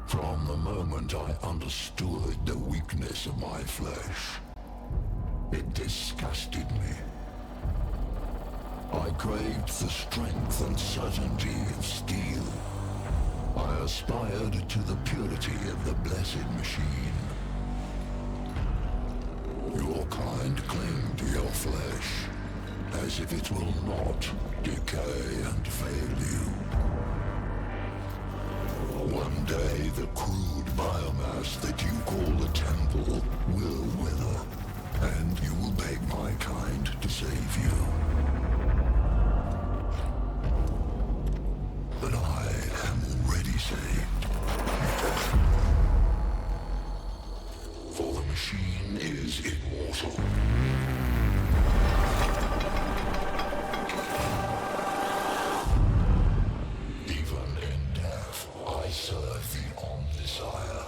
From the moment I understood the weakness of my flesh, it disgusted me. I craved the strength and certainty of steel. I aspired to the purity of the blessed machine. Your kind cling to your flesh, as if it will not decay and fail you. One day the crude biomass that you call the temple will wither, and you will beg my kind to save you. But I am already saved. For the machine is immortal. Even in death, I serve the Omnissiah.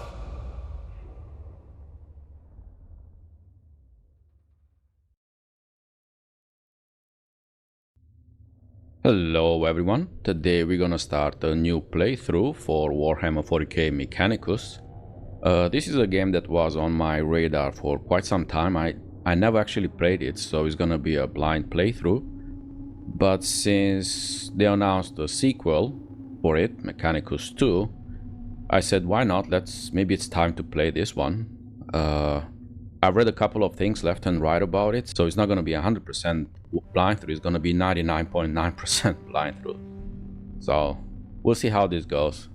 Hello everyone, today we're gonna start a new playthrough for Warhammer 40k Mechanicus. This is a game that was on my radar for quite some time. I never actually played it, so it's gonna be a blind playthrough. But since they announced a sequel for it, Mechanicus 2, I said why not, maybe it's time to play this one. I've read a couple of things left and right about it, so it's not going to be 100% blind through, it's going to be 99.9% blind through. So, we'll see how this goes.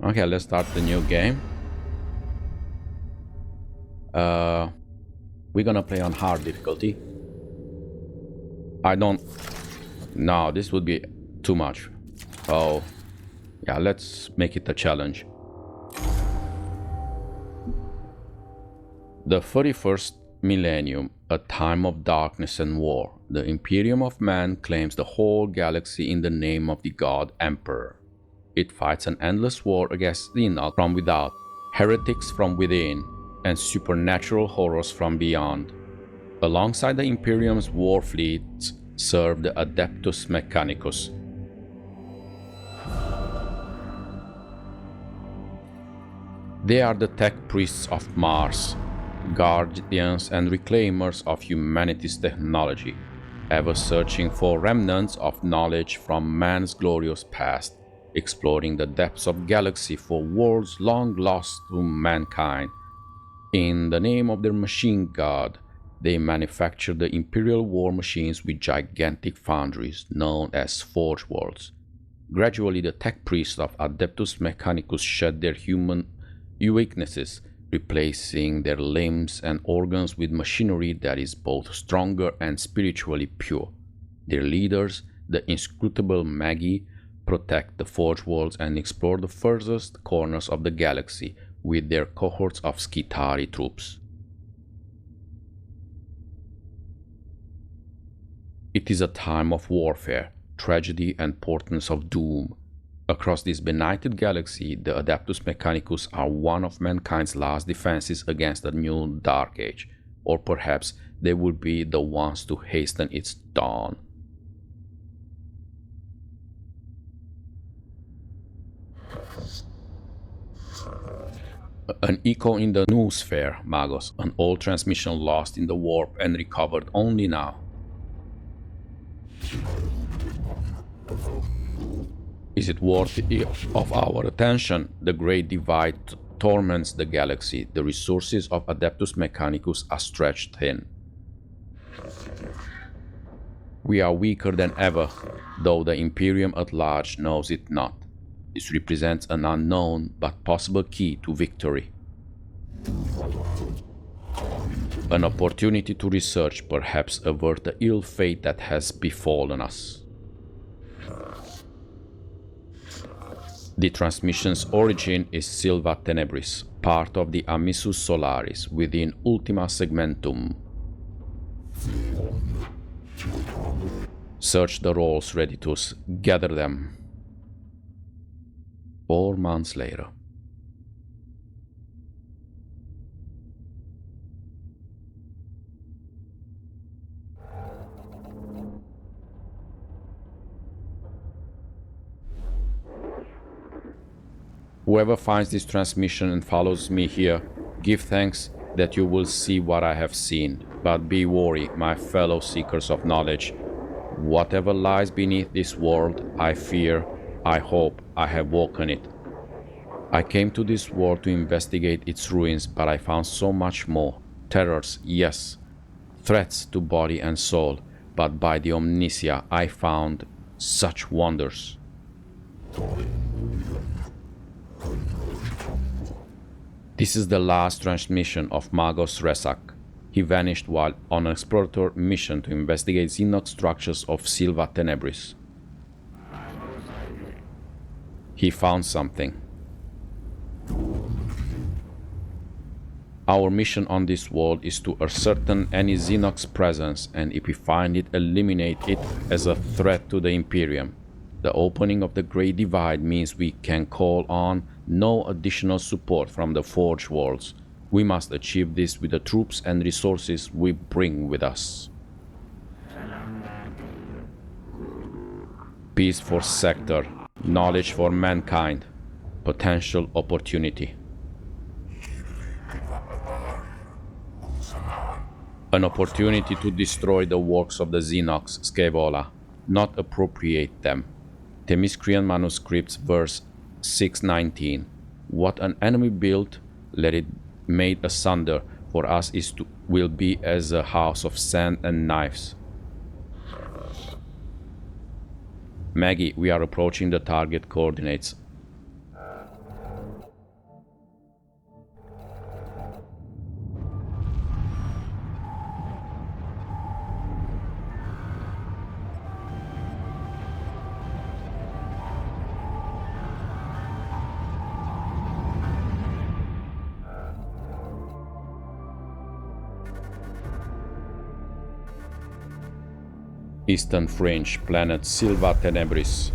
Okay, let's start the new game. We're going to play on hard difficulty. No, this would be too much. Oh, yeah, let's make it a challenge. The 31st Millennium, a time of darkness and war. The Imperium of Man claims the whole galaxy in the name of the God Emperor. It fights an endless war against Inal from without, heretics from within, and supernatural horrors from beyond. Alongside the Imperium's war fleets serve the Adeptus Mechanicus. They are the tech priests of Mars, guardians and reclaimers of humanity's technology, ever searching for remnants of knowledge from man's glorious past, exploring the depths of galaxy for worlds long lost to mankind. In the name of their machine god, they manufacture the imperial war machines with gigantic foundries known as forge worlds. Gradually, the tech priests of Adeptus Mechanicus shed their human weaknesses, replacing their limbs and organs with machinery that is both stronger and spiritually pure. Their leaders, the inscrutable Magi, protect the forge worlds and explore the furthest corners of the galaxy with their cohorts of Skitarii troops. It is a time of warfare, tragedy and portents of doom. Across this benighted galaxy, the Adeptus Mechanicus are one of mankind's last defenses against a new dark age, or perhaps they will be the ones to hasten its dawn. An echo in the noosphere, Magos, an old transmission lost in the warp and recovered only now. Is it worthy of our attention? The great divide torments the galaxy. The resources of Adeptus Mechanicus are stretched thin. We are weaker than ever, though the Imperium at large knows it not. This represents an unknown but possible key to victory. An opportunity to research, perhaps avert the ill fate that has befallen us. The transmission's origin is Silva Tenebris, part of the Amissus Solaris within Ultima Segmentum. Search the rolls, Reditus, gather them. 4 months later. Whoever finds this transmission and follows me here, give thanks that you will see what I have seen. But be wary, my fellow seekers of knowledge. Whatever lies beneath this world, I fear, I hope, I have woken it. I came to this world to investigate its ruins, but I found so much more. Terrors, yes. Threats to body and soul, but by the Omnissiah I found such wonders. This is the last transmission of Magos Resak. He vanished while on an exploratory mission to investigate Xenox structures of Silva Tenebris. He found something. Our mission on this world is to ascertain any Xenox presence, and if we find it, eliminate it as a threat to the Imperium. The opening of the Great Divide means we can call on no additional support from the Forge Worlds. We must achieve this with the troops and resources we bring with us. Peace for Sector, knowledge for mankind, potential opportunity. An opportunity to destroy the works of the Xenox Scaevola, not appropriate them. Themyscrian Manuscripts, verse 619. What an enemy built, let it made asunder, for us will be as a house of sand and knives. Maggie, we are approaching the target coordinates. Eastern Fringe, planet Silva Tenebris.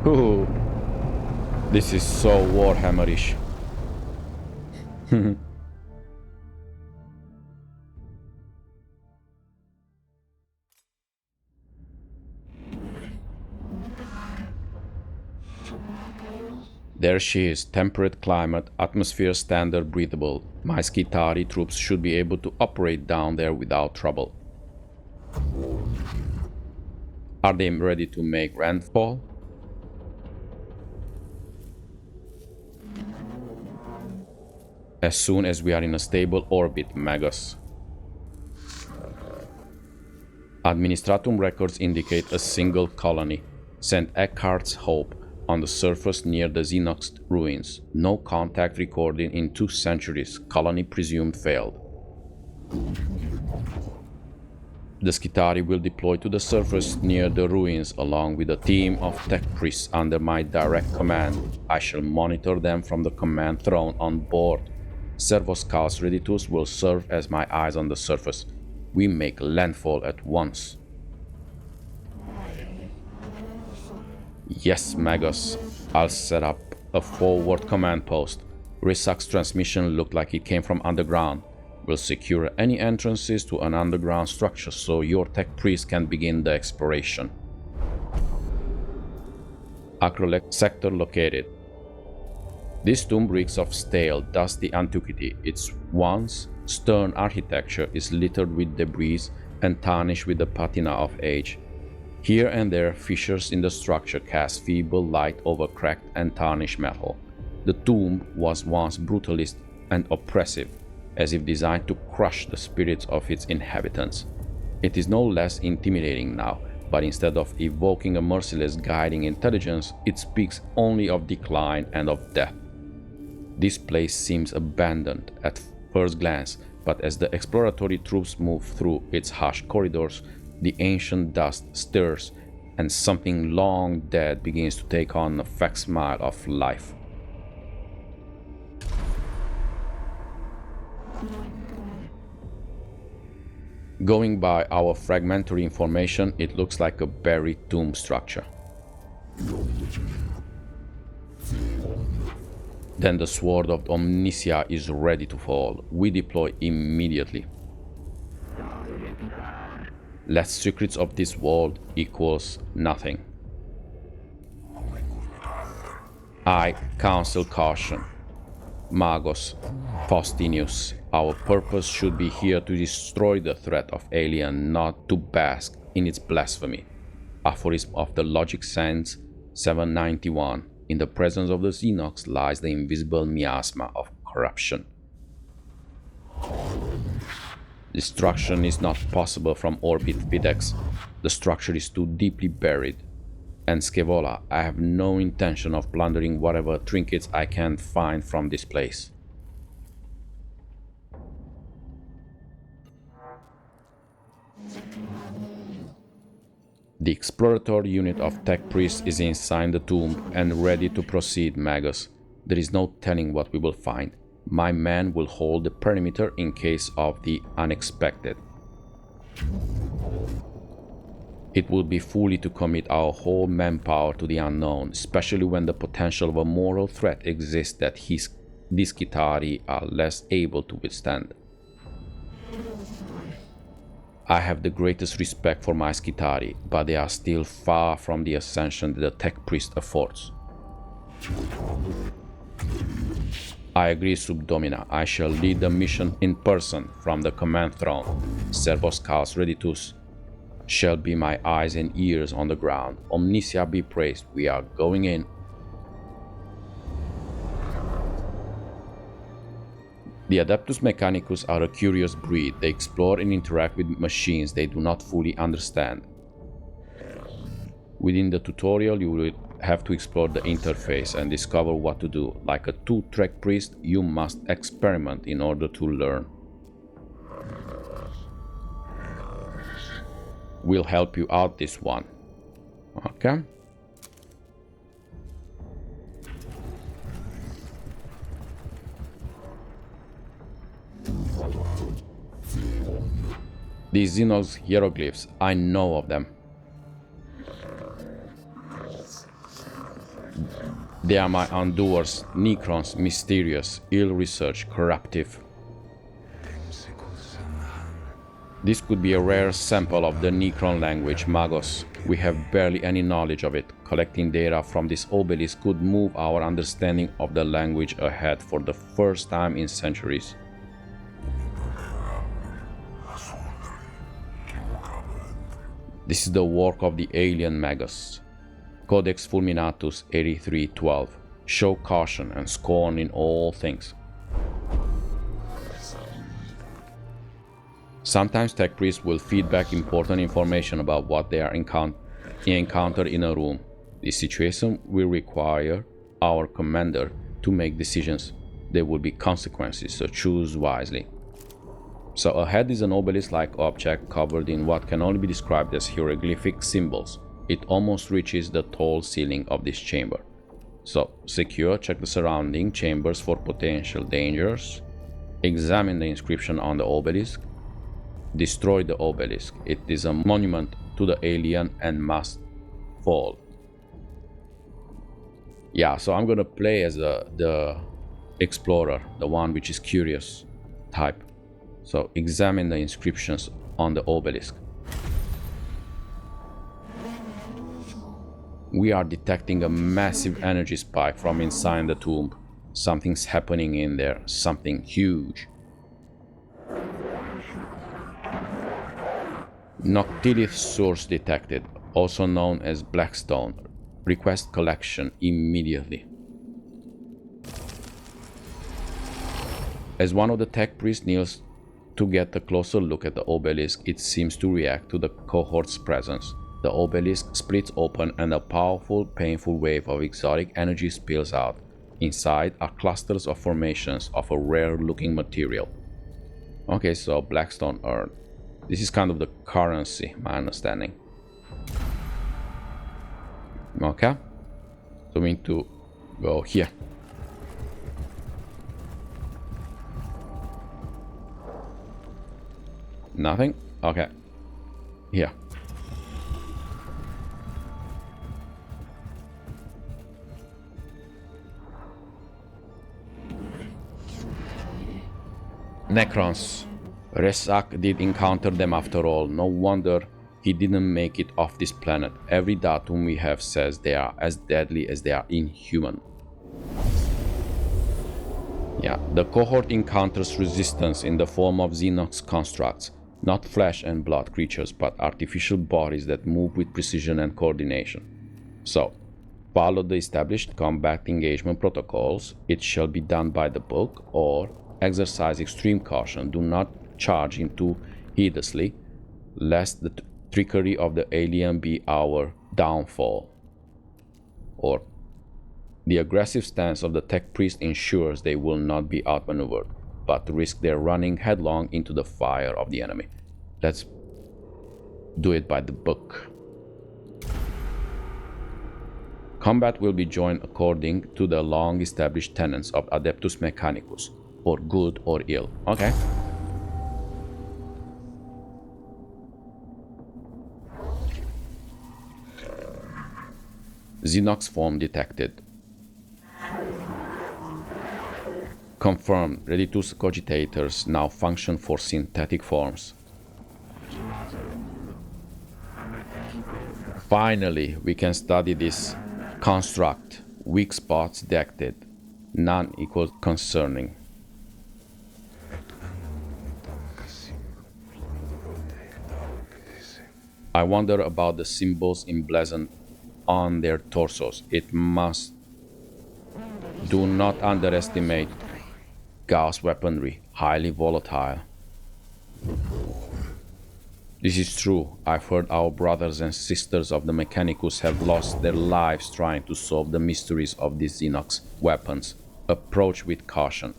Ooh, this is so Warhammerish. There she is, temperate climate, atmosphere standard breathable. My Skitarii troops should be able to operate down there without trouble. Are they ready to make landfall? As soon as we are in a stable orbit, Magos. Administratum records indicate a single colony. St. Eckhart's Hope. On the surface near the Xenox ruins. No contact recorded in 2 centuries. Colony presumed failed. The Skitarii will deploy to the surface near the ruins along with a team of tech priests under my direct command. I shall monitor them from the command throne on board. Servo scouts ready tools will serve as my eyes on the surface. We make landfall at once. Yes, Magos. I'll set up a forward command post. Resak's transmission looked like it came from underground. We'll secure any entrances to an underground structure so your tech priest can begin the exploration. Acrolect sector located. This tomb reeks of stale, dusty antiquity. Its once stern architecture is littered with debris and tarnished with the patina of age. Here and there, fissures in the structure cast feeble light over cracked and tarnished metal. The tomb was once brutalist and oppressive, as if designed to crush the spirits of its inhabitants. It is no less intimidating now, but instead of evoking a merciless guiding intelligence, it speaks only of decline and of death. This place seems abandoned at first glance, but as the exploratory troops move through its hushed corridors, the ancient dust stirs, and something long dead begins to take on a facsimile of life. Going by our fragmentary information, it looks like a buried tomb structure. Then the sword of Omnissiah is ready to fall. We deploy immediately. Less secrets of this world equals nothing. I counsel caution. Magos, Faustinius, our purpose should be here to destroy the threat of alien, not to bask in its blasphemy. Aphorism of the Logic Sense 791. In the presence of the Xenox lies the invisible miasma of corruption. Destruction is not possible from orbit, Videx. The structure is too deeply buried. And Scaevola, I have no intention of plundering whatever trinkets I can find from this place. The exploratory unit of tech priests is inside the tomb and ready to proceed, Magos. There is no telling what we will find. My men will hold the perimeter in case of the unexpected. It would be folly to commit our whole manpower to the unknown, especially when the potential of a moral threat exists that these Skitarii are less able to withstand. I have the greatest respect for my Skitarii, but they are still far from the ascension that the tech priest affords. I agree, Subdomina. I shall lead the mission in person from the command throne. Servos Chaos Reditus shall be my eyes and ears on the ground. Omnissiah be praised. We are going in. The Adeptus Mechanicus are a curious breed. They explore and interact with machines they do not fully understand. Within the tutorial, you will have to explore the interface and discover what to do. Like a two-track priest, you must experiment in order to learn. We'll help you out this one. Okay? These Xenos hieroglyphs, I know of them. They are my undoers, Necrons, mysterious, ill-researched, corruptive. This could be a rare sample of the Necron language, Magos. We have barely any knowledge of it. Collecting data from this obelisk could move our understanding of the language ahead for the first time in centuries. This is the work of the alien Magos. Codex Fulminatus 8312. Show caution and scorn in all things. Sometimes tech priests will feed back important information about what they are encounter in a room. This situation will require our commander to make decisions. There will be consequences, so choose wisely. So ahead is an obelisk-like object covered in what can only be described as hieroglyphic symbols. It almost reaches the tall ceiling of this chamber. So secure, check the surrounding chambers for potential dangers. Examine the inscription on the obelisk. Destroy the obelisk. It is a monument to the alien and must fall. Yeah, so I'm gonna play as the explorer, the one which is curious type. So examine the inscriptions on the obelisk. We are detecting a massive energy spike from inside the tomb. Something's happening in there, something huge. Noctilith source detected, also known as Blackstone. Request collection immediately. As one of the tech priests kneels to get a closer look at the obelisk, it seems to react to the cohort's presence. The obelisk splits open and a powerful, painful wave of exotic energy spills out. Inside are clusters of formations of a rare-looking material. Okay, so Blackstone Earth. This is kind of the currency, my understanding. Okay, so we need to go here. Nothing? Okay. Here. Necrons. Resak did encounter them after all. No wonder he didn't make it off this planet. Every datum we have says they are as deadly as they are inhuman. Yeah, the cohort encounters resistance in the form of Xenox constructs. Not flesh and blood creatures, but artificial bodies that move with precision and coordination. So, follow the established combat engagement protocols. It shall be done by the book, or exercise extreme caution. Do not charge in too heedlessly, lest the trickery of the alien be our downfall. Or, the aggressive stance of the tech priest ensures they will not be outmaneuvered, but risk their running headlong into the fire of the enemy. Let's do it by the book. Combat will be joined according to the long-established tenets of Adeptus Mechanicus, or good or ill. Okay. Xenox form detected. Confirmed. Redditus cogitators now function for synthetic forms. Finally, we can study this construct. Weak spots detected. None equals concerning. I wonder about the symbols emblazoned on their torsos. It must. Do not underestimate Gauss weaponry, highly volatile. This is true. I've heard our brothers and sisters of the Mechanicus have lost their lives trying to solve the mysteries of these Xenox weapons. Approach with caution.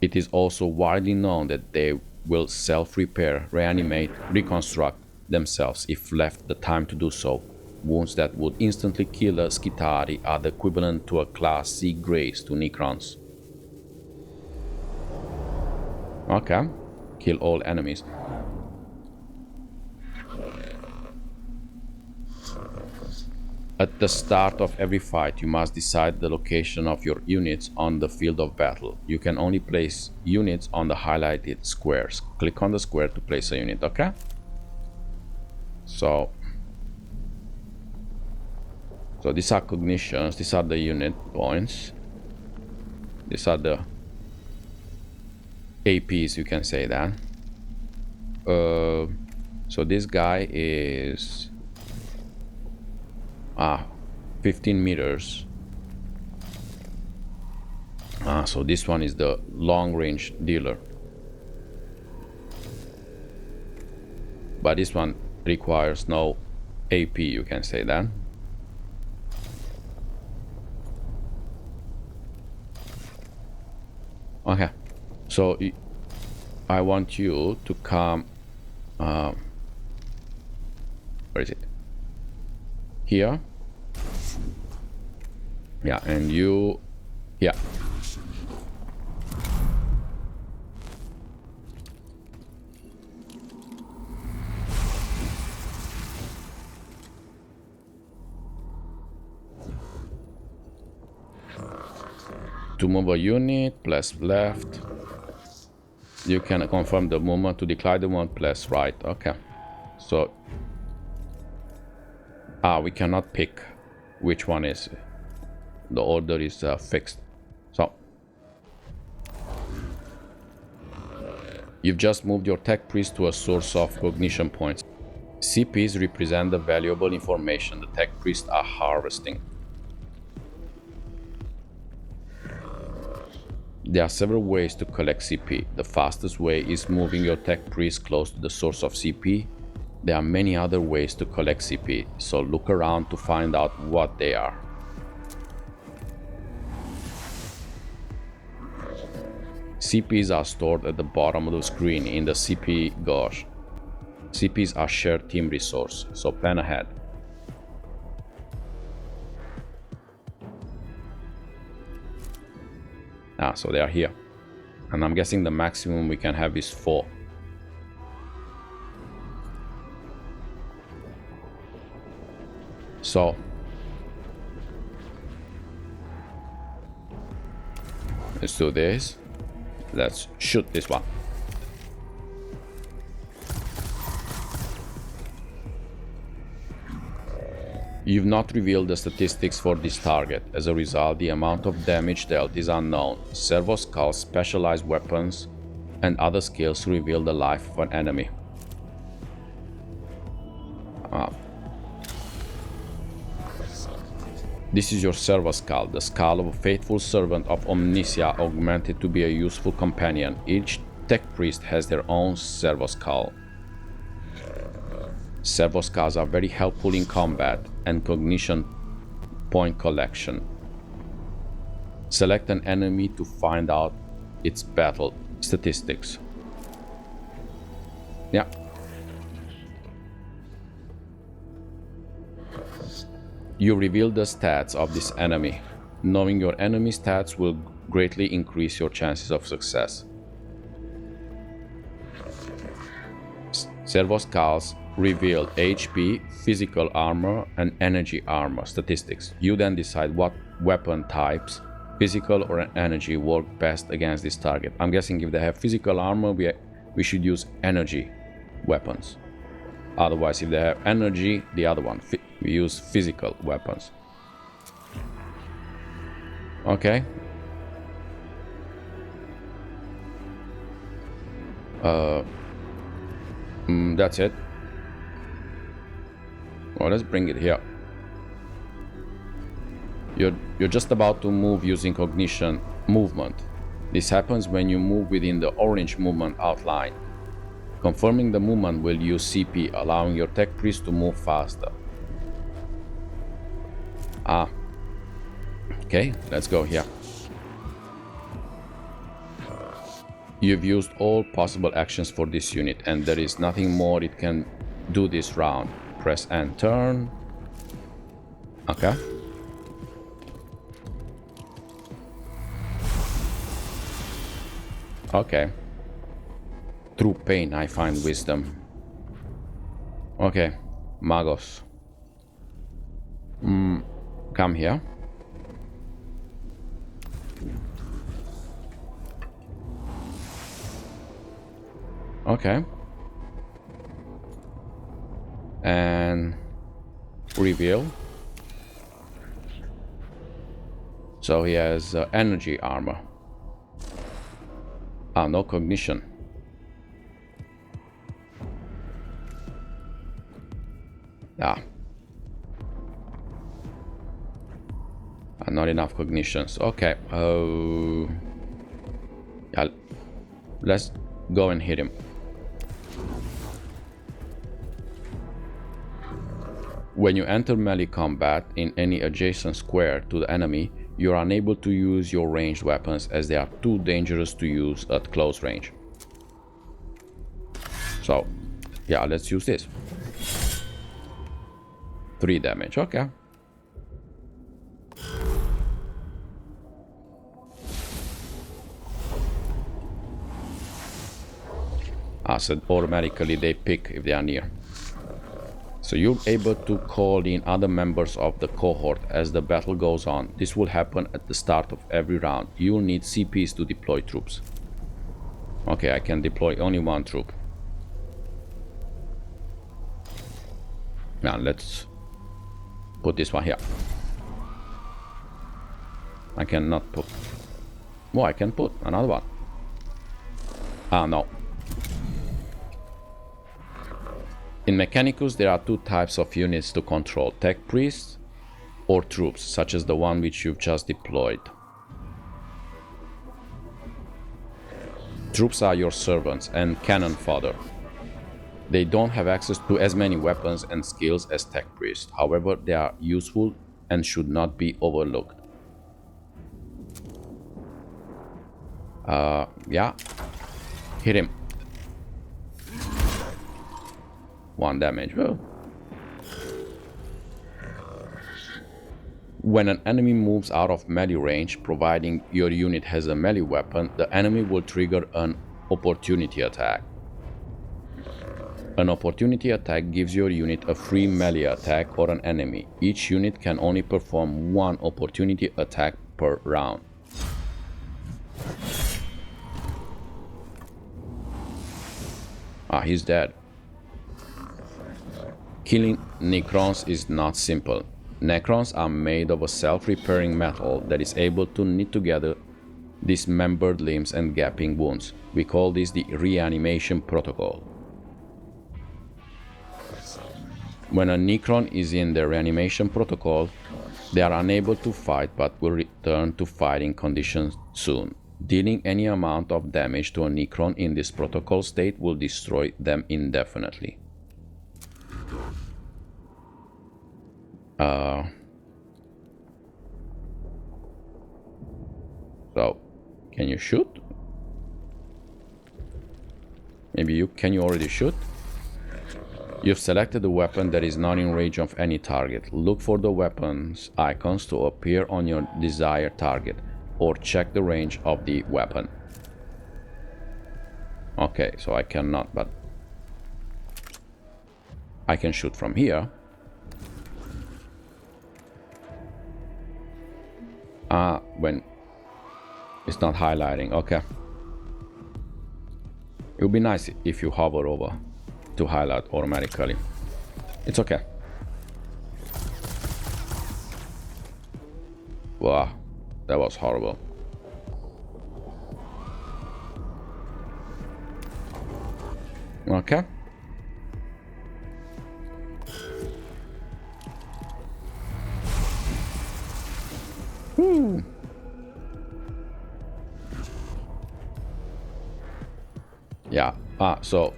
It is also widely known that they will self-repair, reanimate, reconstruct themselves if left the time to do so. Wounds that would instantly kill a Skitari are the equivalent to a Class C grace to Necrons. Okay. Kill all enemies. At the start of every fight, you must decide the location of your units on the field of battle. You can only place units on the highlighted squares. Click on the square to place a unit, okay? So these are cognitions, these are the unit points. These are the APs, you can say that. So this guy is 15 meters. So this one is the long range dealer. But this one requires no AP, you can say that. Okay, so I want you to come, where is it? Here. Yeah, and you, yeah. To move a unit, press left. You can confirm the movement. To decline the movement, press right. Okay. So, we cannot pick which one is. The order is fixed. So, you've just moved your tech priest to a source of cognition points. CPs represent the valuable information the tech priests are harvesting. There are several ways to collect CP. The fastest way is moving your tech priest close to the source of CP. There are many other ways to collect CP, so look around to find out what they are. CPs are stored at the bottom of the screen in the CP gauge. CPs are shared team resource, so plan ahead. So they are here. And I'm guessing the maximum we can have is 4. So Let's do this. Let's shoot this one. You've not revealed the statistics for this target. As a result, the amount of damage dealt is unknown. Servo skulls, specialized weapons, and other skills reveal the life of an enemy. This is your servo skull, the skull of a faithful servant of Omnissiah, augmented to be a useful companion. Each tech priest has their own servo skull. Servo skulls are very helpful in combat and cognition point collection. Select an enemy to find out its battle statistics. Yeah. You reveal the stats of this enemy. Knowing your enemy stats will greatly increase your chances of success. Servo skulls reveal HP, physical armor, and energy armor statistics. You then decide what weapon types, physical or energy, work best against this target. I'm guessing if they have physical armor, we should use energy weapons. Otherwise, if they have energy, the other one, we use physical weapons. Okay. That's it. Well, let's bring it here. You're just about to move using cognition movement. This happens when you move within the orange movement outline. Confirming the movement will use CP, allowing your tech priest to move faster. Okay, let's go here. You've used all possible actions for this unit, and there is nothing more it can do this round. Press and turn. Okay. Okay. Through pain I find wisdom. Okay. Magos. Come here. Okay. And reveal. So he has energy armor. No cognition. Not enough cognitions. Okay. Yeah. Let's go and hit him. When you enter melee combat in any adjacent square to the enemy, you are unable to use your ranged weapons as they are too dangerous to use at close range. So, yeah, let's use this. 3 damage, okay. So automatically they pick if they are near. So you're able to call in other members of the cohort as the battle goes on. This will happen at the start of every round. You will need CPs to deploy troops. Okay, I can deploy only 1 troop. Now let's put this one here. I cannot put... Well, I can put another one. No. In Mechanicus, there are 2 types of units to control: tech priests or troops, such as the one which you've just deployed. Troops are your servants and cannon fodder. They don't have access to as many weapons and skills as tech priests. However, they are useful and should not be overlooked. Yeah. Hit him. 1 damage. Oh. When an enemy moves out of melee range, providing your unit has a melee weapon, the enemy will trigger an opportunity attack. An opportunity attack gives your unit a free melee attack or an enemy. Each unit can only perform 1 opportunity attack per round. Ah, he's dead. Killing Necrons is not simple. Necrons are made of a self-repairing metal that is able to knit together dismembered limbs and gaping wounds. We call this the reanimation protocol. When a Necron is in the reanimation protocol, they are unable to fight but will return to fighting conditions soon. Dealing any amount of damage to a Necron in this protocol state will destroy them indefinitely. So, can you shoot? Maybe you can already shoot? You've selected a weapon that is not in range of any target. Look for the weapon's icons to appear on your desired target, or check the range of the weapon. Okay, so I cannot, but I can shoot from here. When it's not highlighting, okay. It would be nice if you hover over to highlight automatically. It's okay. Wow, that was horrible. Okay. Yeah. So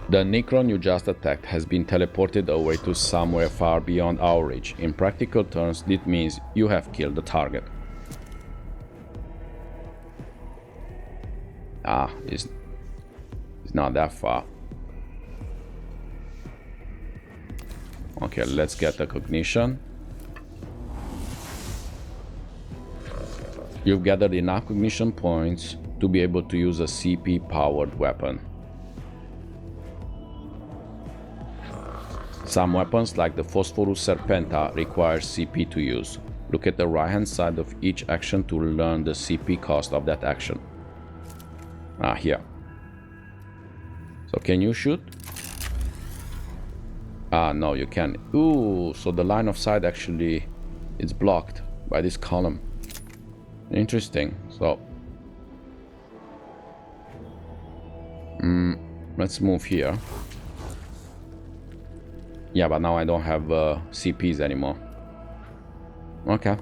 the Necron you just attacked has been teleported away to somewhere far beyond our reach. In practical terms, this means you have killed the target. It's not that far. Okay, let's get the cognition. You've gathered enough cognition points to be able to use a CP-powered weapon. Some weapons, like the Phosphorus Serpenta, require CP to use. Look at the right-hand side of each action to learn the CP cost of that action. Here. So can you shoot? No, you can't. Ooh, so the line of sight actually is blocked by this column. Interesting. So let's move here. Yeah, but now I don't have CPs anymore. Okay.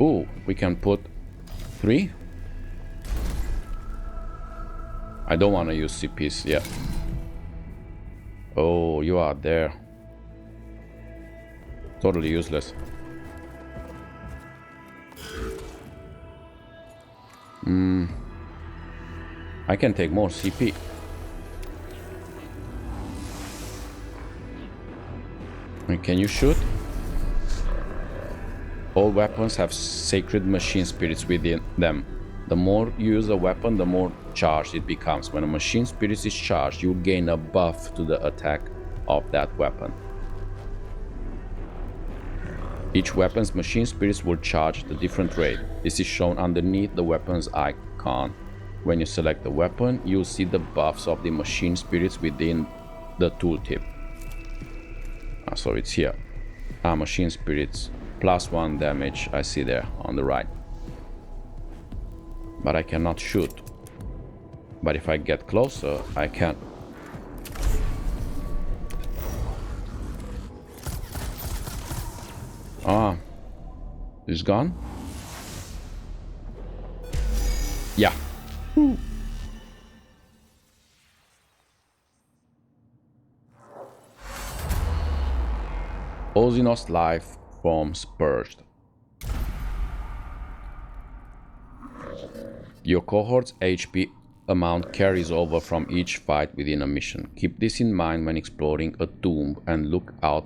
Ooh, we can put 3. I don't want to use CPs yet. Oh, you are there. Totally useless. I can take more CP. Can you shoot? All weapons have sacred machine spirits within them. The more you use a weapon, the more charged it becomes. When a machine spirit is charged, you gain a buff to the attack of that weapon. Each weapon's machine spirits will charge at a different rate. This is shown underneath the weapon's icon. When you select the weapon, you'll see the buffs of the machine spirits within the tooltip. So it's here. Machine spirits. +1 damage, I see there on the right. But I cannot shoot. But if I get closer, I can. It's gone? Yeah. Ozinos life forms purged. Your cohort's HP amount carries over from each fight within a mission. Keep this in mind when exploring a tomb and look out